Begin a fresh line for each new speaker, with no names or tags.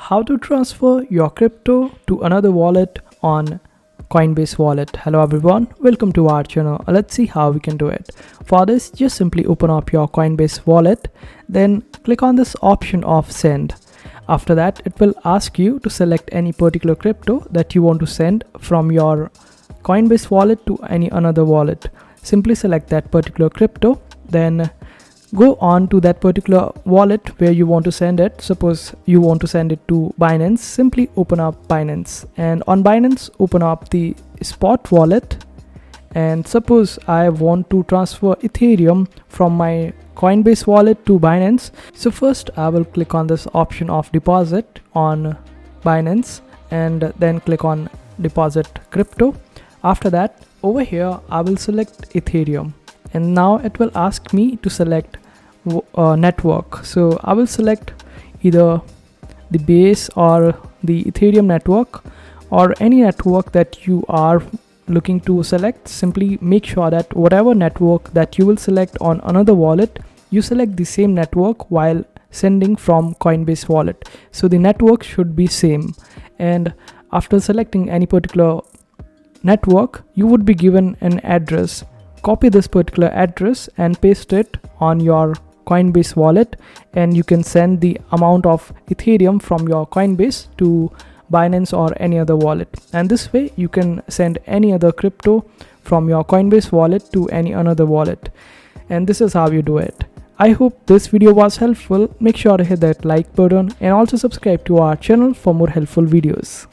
How to transfer your crypto to another wallet on Coinbase wallet. Hello everyone, welcome to our channel. Let's see how we can do it. For this, just simply open up your Coinbase wallet, then click on this option of send. After that, it will ask you to select any particular crypto that you want to send from your Coinbase wallet to any another wallet. Simply select that particular crypto, then go on to that particular wallet where you want to send it. Suppose you want to send it to Binance. Simply open up Binance, and on Binance open up the spot wallet. And suppose I want to transfer Ethereum from my Coinbase wallet to Binance. So first I will click on this option of deposit on Binance and then click on deposit crypto. After that, over here I will select Ethereum, and now it will ask me to select network. So I will select either the base or the Ethereum network or any network that you are looking to select. Simply make sure that whatever network that you will select on another wallet, you select the same network while sending from Coinbase wallet. So the network should be same, and after selecting any particular network, you would be given an address. Copy this particular address and paste it on your Coinbase wallet, and you can send the amount of Ethereum from your Coinbase to Binance or any other wallet. And this way you can send any other crypto from your Coinbase wallet to any another wallet. And this is how you do it. I hope this video was helpful. Make sure to hit that like button and also subscribe to our channel for more helpful videos.